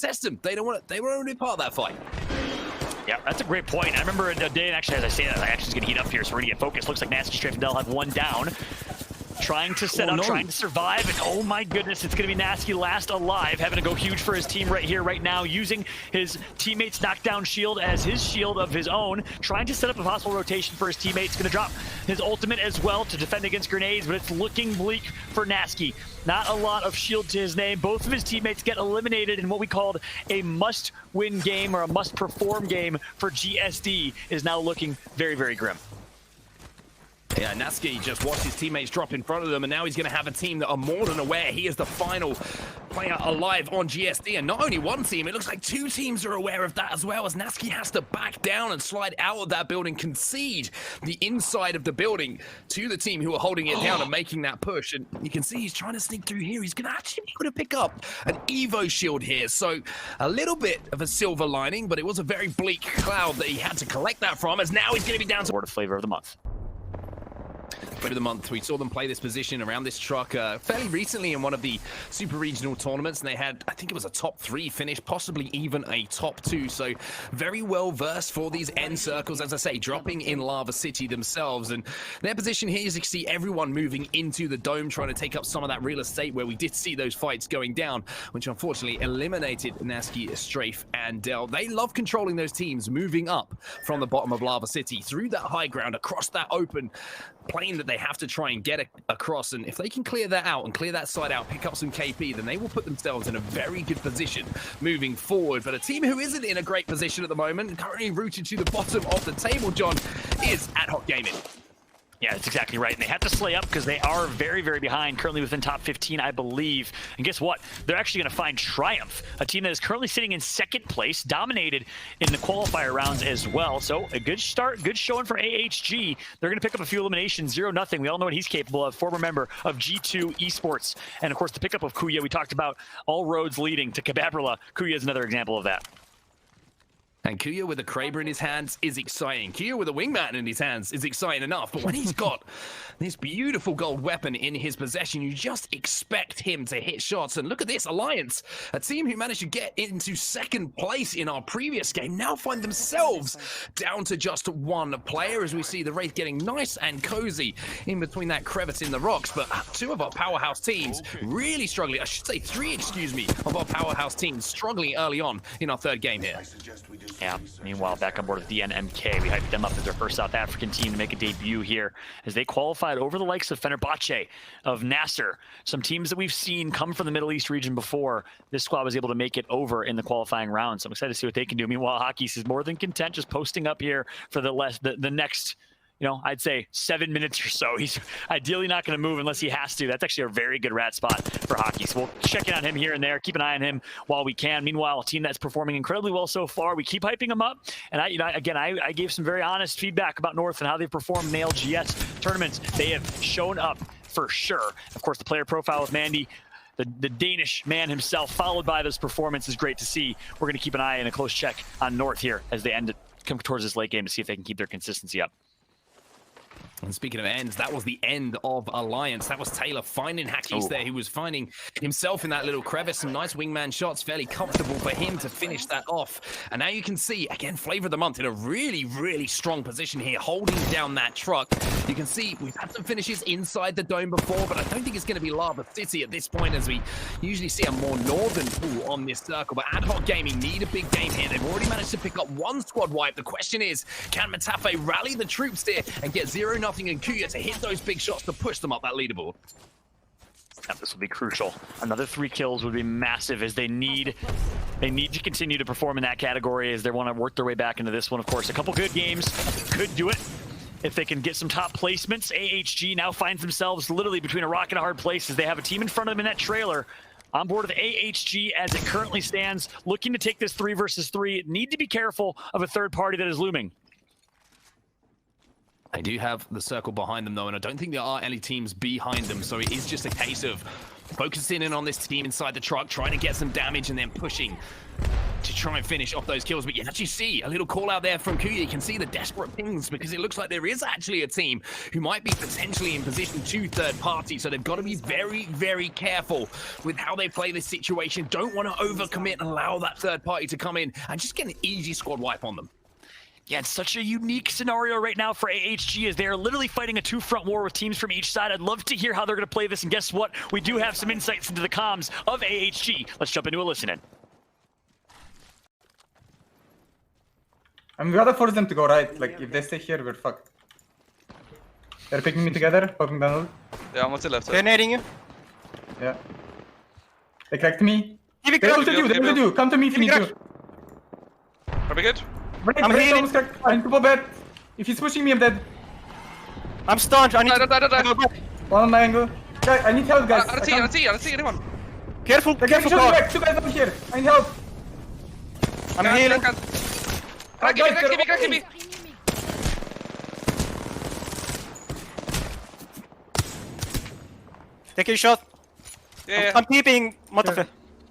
contest them. They want to be part of that fight. Yeah, that's a great point. I remember a day, and actually, as I say that, the action's going to heat up here, so we're going to get focused. Looks like Nasty, Strafe, and Del have one down. Trying to set up, trying to survive, and oh my goodness, it's going to be Nasty last alive, having to go huge for his team right here, right now, using his teammate's knockdown shield as his shield of his own, trying to set up a possible rotation for his teammates. Going to drop his ultimate as well to defend against grenades, but it's looking bleak for Nasty. Not a lot of shield to his name. Both of his teammates get eliminated in what we called a must-win game or a must-perform game for GSD is now looking very, very grim. Yeah, Nasty just watched his teammates drop in front of them, and now he's going to have a team that are more than aware he is the final player alive on GSD. And not only one team, it looks like two teams are aware of that as well, as Nasty has to back down and slide out of that building, concede the inside of the building to the team who are holding it down and making that push. And you can see he's trying to sneak through here. He's going to actually be able to pick up an Evo shield here. So a little bit of a silver lining, but it was a very bleak cloud that he had to collect that from, as now he's going to be down to Award of Flavor of the Month. Flavor of the Month. We saw them play this position around this truck fairly recently in one of the super regional tournaments, and they had, I think it was a top 3 finish, possibly even a top 2. So very well versed for these end circles, as I say, dropping in Lava City themselves. And their position here is you see everyone moving into the dome, trying to take up some of that real estate where we did see those fights going down, which unfortunately eliminated Nasty, Strafe, and Del. They love controlling those teams, moving up from the bottom of Lava City through that high ground, across that open plane that they have to try and get across. And if they can clear that out and clear that side out, pick up some KP, then they will put themselves in a very good position moving forward. But a team who isn't in a great position at the moment, currently rooted to the bottom of the table, John, is Ad Hoc Gaming. Yeah, that's exactly right. And they have to slay up because they are very, very behind, currently within top 15, I believe. And guess what? They're actually going to find Triumph, a team that is currently sitting in second place, dominated in the qualifier rounds as well. So a good start, good showing for AHG. They're going to pick up a few eliminations, 0-0. We all know what he's capable of, former member of G2 Esports. And of course, the pickup of Kuya, we talked about all roads leading to Cababrilla. Kuya is another example of that. And Kuya with a Kraber in his hands is exciting. Kuya with a wingman in his hands is exciting enough. But when he's got this beautiful gold weapon in his possession, you just expect him to hit shots. And look at this Alliance, a team who managed to get into second place in our previous game, now find themselves down to just one player, as we see the Wraith getting nice and cozy in between that crevice in the rocks. But two of our powerhouse teams really struggling. I should say 3, excuse me, of our powerhouse teams struggling early on in our third game here. Yeah, meanwhile, back on board with DNMK, we hyped them up as their first South African team to make a debut here as they qualified over the likes of Fenerbahce, of Nasser, some teams that we've seen come from the Middle East region before. This squad was able to make it over in the qualifying round, so I'm excited to see what they can do. Meanwhile, Hakis is more than content just posting up here for the next, you know, I'd say 7 minutes or so. He's ideally not going to move unless he has to. That's actually a very good rat spot for Hockey. So we'll check in on him here and there, keep an eye on him while we can. Meanwhile, a team that's performing incredibly well so far, we keep hyping them up. And I gave some very honest feedback about North and how they've performed in the ALGS tournaments. They have shown up for sure. Of course, the player profile with Mandy, the Danish man himself, followed by this performance, is great to see. We're going to keep an eye and a close check on North here as they come towards this late game to see if they can keep their consistency up. And speaking of ends, that was the end of Alliance. That was Taylor finding Hakis there. He was finding himself in that little crevice. Some nice wingman shots, fairly comfortable for him to finish that off. And now you can see, again, Flavor of the Month in a really, really strong position here, holding down that truck. You can see we've had some finishes inside the dome before, but I don't think it's going to be Lava City at this point, as we usually see a more northern pool on this circle. But Ad Hoc Gaming need a big game here. They've already managed to pick up one squad wipe. The question is, can Matafe rally the troops here and get 0-0 and Kuya to hit those big shots to push them up that leaderboard? Yeah, this will be crucial. Another 3 kills would be massive, as they need to continue to perform in that category as they want to work their way back into this one. Of course, a couple good games could do it if they can get some top placements. AHG now finds themselves literally between a rock and a hard place as they have a team in front of them in that trailer. On board with AHG as it currently stands, looking to take this 3 versus 3. Need to be careful of a third party that is looming. They do have the circle behind them, though, and I don't think there are any teams behind them, so it is just a case of focusing in on this team inside the truck, trying to get some damage, and then pushing to try and finish off those kills. But you actually see a little call out there from Kuya. You can see the desperate pings because it looks like there is actually a team who might be potentially in position to third party. So they've got to be very, very careful with how they play this situation. Don't want to overcommit and allow that third party to come in and just get an easy squad wipe on them. Yeah, it's such a unique scenario right now for AHG as they're literally fighting a two-front war with teams from each side. I'd love to hear how they're going to play this, and guess what? We do have some insights into the comms of AHG. Let's jump into a listen-in. I'm gonna force them to go right. Like, if they stay here, we're fucked. They're picking me together, poking down. Yeah, I'm on the left side. They're nading you. Yeah. They cracked me. Give it They crack. ulted you, they ulted you. Come to me if you need to. Are we good? I'm Break, healing. almost cracked. I need to pull back. If he's pushing me, I'm dead. I'm stunned. I need to Die. go back. One on my angle. Guys, I need help, guys. I don't see anyone. Careful, They're careful, shooting car. back. Two guys over here. I need help. I'm healing. Crack me. Take a shot. Yeah. I'm peeping. Motherfucker.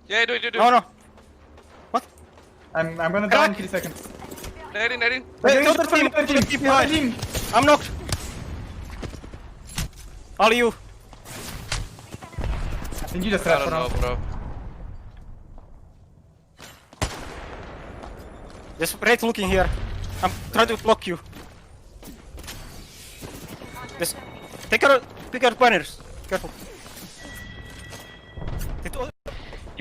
Yeah, do it. No. What? I'm gonna down in 3 seconds. Nading. They're Wait, getting don't shot from team, the other keep team. behind. Other team. I'm knocked. All you. I think you just I ran don't know, for bro. There's Wraith looking here. I'm trying to block you. This. Pick our banners. Careful.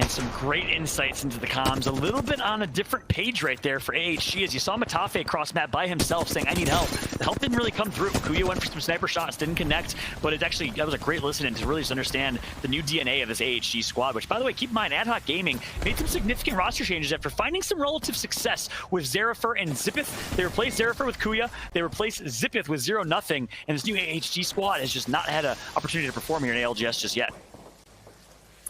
And some great insights into the comms. A little bit on a different page right there for AHG as you saw Matafe across map by himself saying, I need help. The help didn't really come through. Kuya went for some sniper shots, didn't connect, but it actually, that was a great listen to really just understand the new DNA of this AHG squad, which by the way, keep in mind, Ad Hoc Gaming made some significant roster changes after finding some relative success with Zerafer and Zippith. They replaced Zerafer with Kuya. They replaced Zippith with 0-0, and this new AHG squad has just not had an opportunity to perform here in ALGS just yet.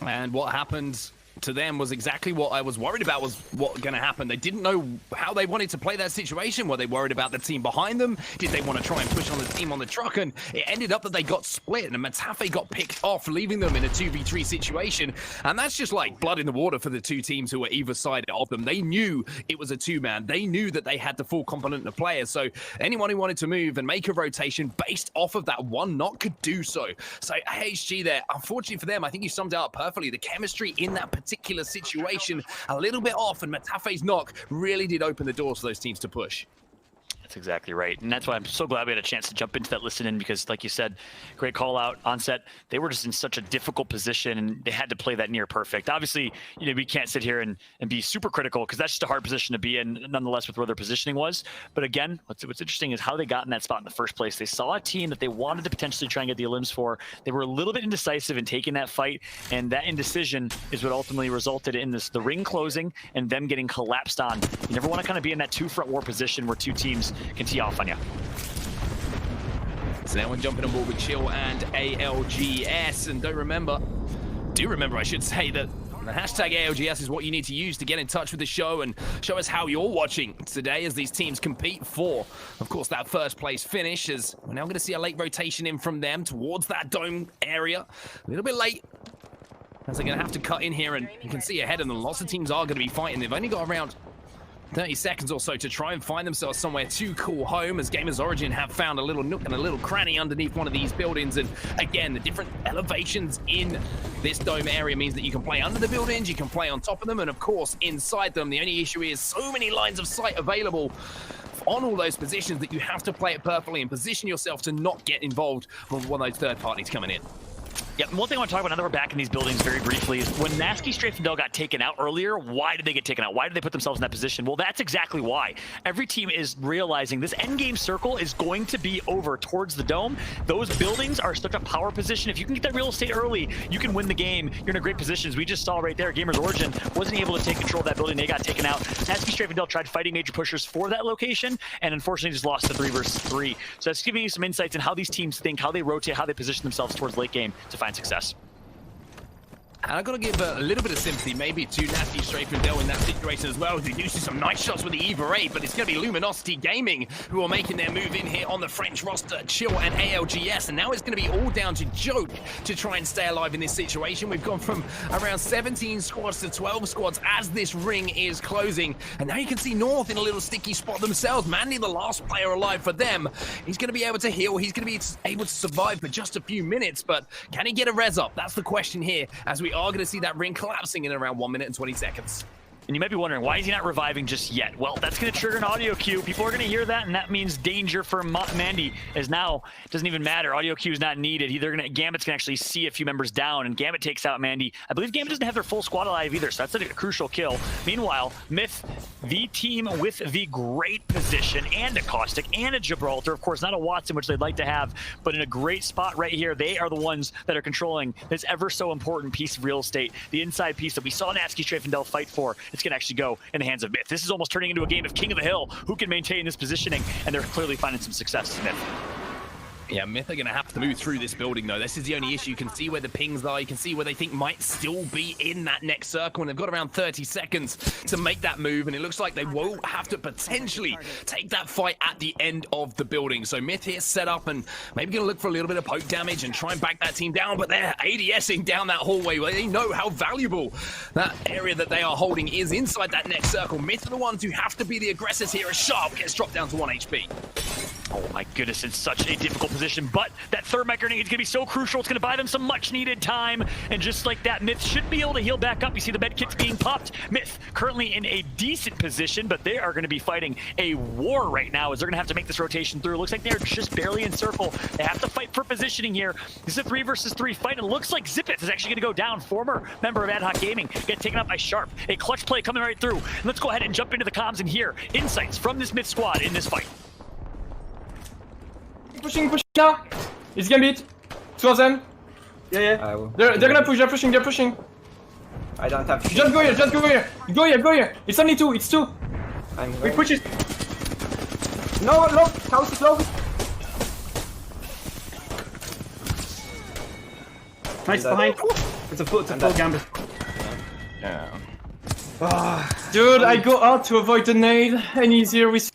And what happened to them was exactly what I was worried about was what going to happen. They didn't know how they wanted to play that situation. Were they worried about the team behind them? Did they want to try and push on the team on the truck? And it ended up that they got split and Matafe got picked off, leaving them in a 2v3 situation. And that's just like blood in the water for the two teams who were either side of them. They knew it was a two-man. They knew that they had the full complement of players. So anyone who wanted to move and make a rotation based off of that one knock could do so. So AHG there, unfortunately for them, I think you summed it up perfectly. The chemistry in that particular situation a little bit off, and Matafe's knock really did open the doors for those teams to push. That's exactly right. And that's why I'm so glad we had a chance to jump into that listen in because, like you said, great call out, onset. They were just in such a difficult position and they had to play that near perfect. Obviously, you know, we can't sit here and be super critical because that's just a hard position to be in, nonetheless, with where their positioning was. But again, what's interesting is how they got in that spot in the first place. They saw a team that they wanted to potentially try and get the elims for. They were a little bit indecisive in taking that fight, and that indecision is what ultimately resulted in the ring closing and them getting collapsed on. You never want to kind of be in that two-front war position where two teams can tee off on you. So now we're jumping on board with Chill and ALGS, and do remember, I should say, that the hashtag ALGS is what you need to use to get in touch with the show and show us how you're watching today as these teams compete for, of course, that first place finish. As we're now going to see a late rotation in from them towards that dome area. A little bit late, as they're going to have to cut in here, and you can see ahead of them, lots of teams are going to be fighting. They've only got around 30 seconds or so to try and find themselves somewhere to call home, as Gamers Origin have found a little nook and a little cranny underneath one of these buildings. And again, the different elevations in this dome area means that you can play under the buildings, you can play on top of them, and of course inside them. The only issue is so many lines of sight available on all those positions that you have to play it perfectly and position yourself to not get involved with one of those third parties coming in. Yeah, one thing I want to talk about now that we're back in these buildings very briefly is when Nasty, Strafe, and Dell got taken out earlier, why did they get taken out? Why did they put themselves in that position? Well, that's exactly why. Every team is realizing this endgame circle is going to be over towards the dome. Those buildings are such a power position. If you can get that real estate early, you can win the game. You're in a great position. As we just saw right there, Gamers Origin wasn't able to take control of that building. They got taken out. Nasty, Strafe, and Dell tried fighting major pushers for that location and unfortunately just lost the 3 versus 3. So that's giving you some insights in how these teams think, how they rotate, how they position themselves towards late game to find success. And I've got to give a little bit of sympathy maybe to Nasty Strafendell in that situation as well. They do see some nice shots with the Eva 8, but it's going to be Luminosity Gaming who are making their move in here on the French roster, Chill and ALGS. And now it's going to be all down to Joke to try and stay alive in this situation. We've gone from around 17 squads to 12 squads as this ring is closing. And now you can see North in a little sticky spot themselves. Mandy, the last player alive for them. He's going to be able to heal. He's going to be able to survive for just a few minutes, but can he get a res up? That's the question here, as we are going to see that ring collapsing in around 1 minute and 20 seconds. And you might be wondering, why is he not reviving just yet? Well, that's going to trigger an audio cue. People are going to hear that, and that means danger for Mandy, as now it doesn't even matter. Audio cue is not needed. Gambit's going to actually see a few members down, and Gambit takes out Mandy. I believe Gambit doesn't have their full squad alive either, so that's a crucial kill. Meanwhile, Myth, the team with the great position, and a Caustic, and a Gibraltar. Of course, not a Watson, which they'd like to have, but in a great spot right here. They are the ones that are controlling this ever so important piece of real estate, the inside piece that we saw Nasty Strafendell fight for. It's going to actually go in the hands of Myth. This is almost turning into a game of King of the Hill. Who can maintain this positioning? And they're clearly finding some success in Myth. Yeah, Myth are going to have to move through this building, though. This is the only issue. You can see where the pings are. You can see where they think might still be in that next circle. And they've got around 30 seconds to make that move. And it looks like they will have to potentially take that fight at the end of the building. So Myth here set up and maybe going to look for a little bit of poke damage and try and back that team down. But they're ADSing down that hallway where they know how valuable that area that they are holding is inside that next circle. Myth are the ones who have to be the aggressors here as Sharp gets dropped down to 1 HP. Oh my goodness, it's such a difficult position, but that thermite grenade is going to be so crucial. It's going to buy them some much needed time, and just like that, Myth should be able to heal back up. You see the med kits being popped. Myth currently in a decent position, but they are going to be fighting a war right now as they're going to have to make this rotation through. It looks like they're just barely in circle. They have to fight for positioning here. This is a 3 versus 3 fight, and it looks like Zipith is actually going to go down. Former member of Ad Hoc Gaming get taken up by Sharp. A clutch play coming right through. And let's go ahead and jump into the comms and hear insights from this Myth squad in this fight. Pushing now. It's Gambit. 2 of them. Yeah. They're gonna push, they're pushing. I don't have. Just go here. Go here. It's only 2, it's 2. We push it. No, house is low. Nice behind. It's a full Gambit. Yeah. Dude, I go out to avoid the nade, and easier with.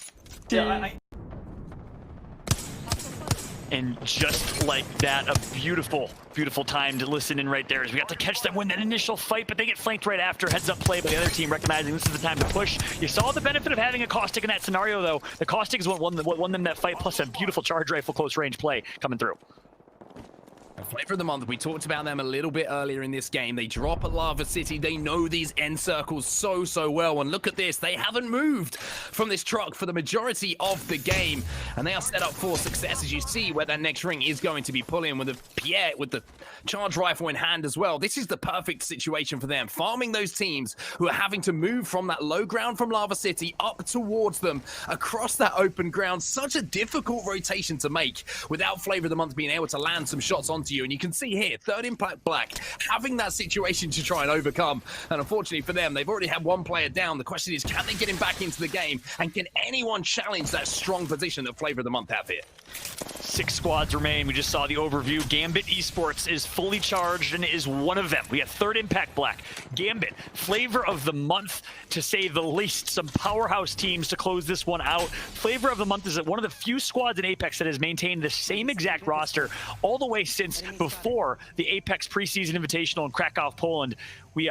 And just like that, a beautiful, beautiful time to listen in right there as we got to catch them win that initial fight, but they get flanked right after. Heads up play by the other team, recognizing this is the time to push. You saw the benefit of having a Caustic in that scenario, though. The Caustic is what won them that fight, plus a beautiful charge rifle close range play coming through. Flavor of the month, we talked about them a little bit earlier in this game. They drop at Lava City. They know these end circles so well. And look at this. They haven't moved from this truck for the majority of the game. And they are set up for success, as you see, where that next ring is going to be pulling with Pierre with the charge rifle in hand as well. This is the perfect situation for them. Farming those teams who are having to move from that low ground from Lava City up towards them across that open ground. Such a difficult rotation to make without Flavor of the Month being able to land some shots onto you. And you can see here, third impact black, having that situation to try and overcome. And unfortunately for them, they've already had 1 player down. The question is, can they get him back into the game? And can anyone challenge that strong position that Flavor of the Month have here? 6 squads remain. We just saw the overview. Gambit Esports is fully charged and is one of them. We have third impact black. Gambit, Flavor of the Month, to say the least. Some powerhouse teams to close this one out. Flavor of the Month is one of the few squads in Apex that has maintained the same exact roster all the way since before the Apex preseason invitational in Krakow, Poland.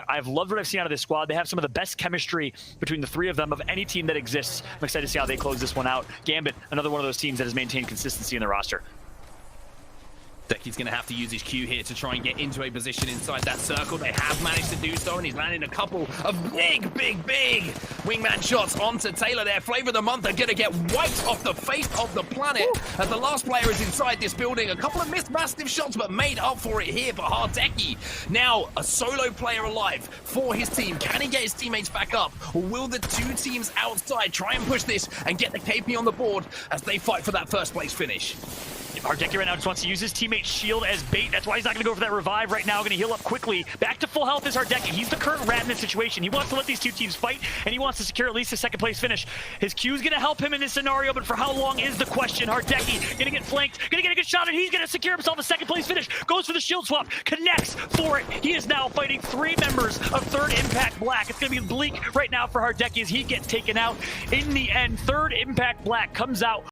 I've loved what I've seen out of this squad. They have some of the best chemistry between the 3 of them of any team that exists. I'm excited to see how they close this one out. Gambit, another one of those teams that has maintained consistency in the roster. He's going to have to use his Q here to try and get into a position inside that circle. They have managed to do so, and he's landing a couple of big wingman shots onto Taylor there. Flavor of the Month are going to get wiped off the face of the planet as the last player is inside this building. A couple of missed massive shots, but made up for it here for Hardeki. Now, a solo player alive for his team. Can he get his teammates back up? Or will the 2 teams outside try and push this and get the KP on the board as they fight for that first place finish? Hardecki right now just wants to use his teammate's shield as bait. That's why he's not going to go for that revive right now. Going to heal up quickly. Back to full health is Hardecki. He's the current rat in this situation. He wants to let these two teams fight, and he wants to secure at least a second place finish. His Q is going to help him in this scenario, but for how long is the question? Hardecki going to get flanked, going to get a good shot, and he's going to secure himself a second place finish. Goes for the shield swap, connects for it. He is now fighting 3 members of 3rd Impact Black. It's going to be bleak right now for Hardecki as he gets taken out. In the end, 3rd Impact Black comes out